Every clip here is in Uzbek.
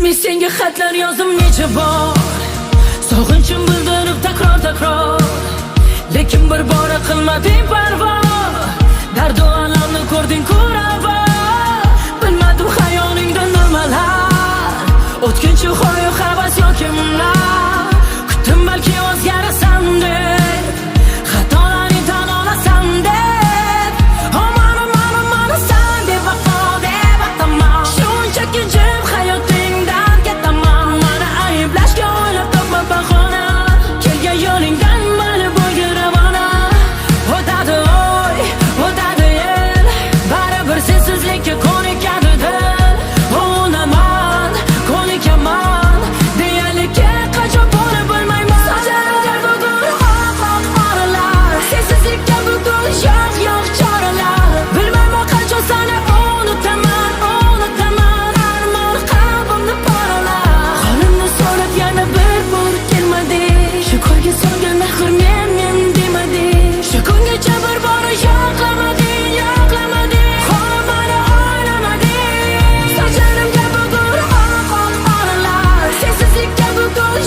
Men senga xatlar yozdim necha bor, sog'inchim bildirib takror lekin bir bora qilmading parvo. Dardu alamni ko'rding ko'rava, bilmadim xayolingda nimalar, o'tkinchi hoyu havas yoki mumlar. Kutdim balki o'zgarasan deb, xatolaring tan olasan deb, mana san deb vafo deb ataman. Shunchaki jim hayotingdan ketaman, mana ayblashga o'ylab topma bahona. Kelgan yo'lingdan mani bo'yga ravona. O'tadi oy, o'tadi yil, baribir sensizlikka ko'nikadi dil. O'naman, ko'nikaman, deyalikka qachon bo'lib bilmayman. Socharimga bugun oq oralar, sensizlikka bugun yo'q choralar. Bilmayman qachon seni unutaman, armon qalbimni poralar. Qo'limni so'rab yana bir bor kelmading, shu ko'rga solgan mehr men demading. Shu kungacha bir bora yo'qlamading, qo'limni o'ylamading. Socharimga bugun oq oralar, sensizlikka bugun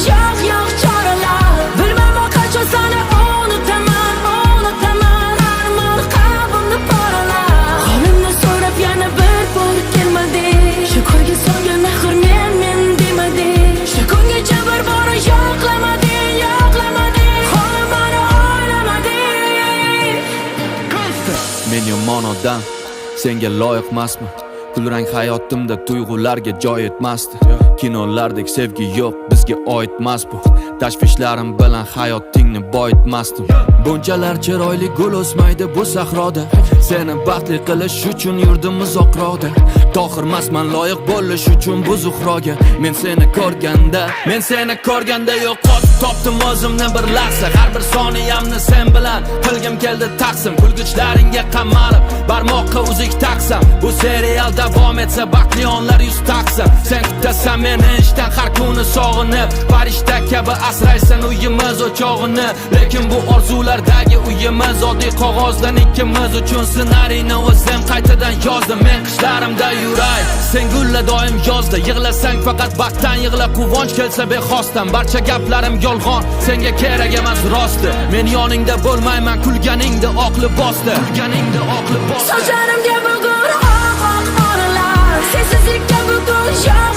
yo'q choralar. Bilmayman qachon seni unutaman, armon qalbimni poralar. Qo'limni so'rab yana bir bor kelmading, shu ko'rga solgan mehr men demading. Shu kungacha bir bora yo'qlamading, qo'limni o'ylamading. Men yomon odam, senga loyiqmasman. Kulrang hayotimda tuyg'ularga joy etmasdi. Kinolardek sevgi yo'q, bizga oidmas bu. Tashvishlarim bilan hayotingni boyitmasdim. Bunchalar chiroyli gul o'smaydi bu sahroda. Seni baxtli qilish uchun yurdim uzoqroqda. Tohirmasman loyiq bo'lish uchun bu zuhroga. Men seni ko'rganda yo'qotib topdim o'zimni bir lahza. Har bir soniyamni sen bilan qilgim keldi taqsim. Kulgichlaringga qamalib barmoqqa uzik taqsam. Bu serial davom etsa baxtli onlar yuz taqsam. Sen kutasan meni ishdan har kuni sog'inib, farishta kabi asraysan uyimiz o'chog'ini. Lekin bu orzulardagi uyimiz oddiy qog'ozdan ikkimiz uchun ssenariyni o'zim qaytadan yozdim. Men qishlarimda yuray, sen gulla doim yozda. Yig'lasang faqat baxtdan yig'la, quvonch kelsa bexosdan. Barcha gaplarim yolg'on, senga kerak emas rosti. Men yoningda bo'lmayman, kulganingda oq libosda. Socharimga bugun oq oralar, sensizlikka bugun yo'q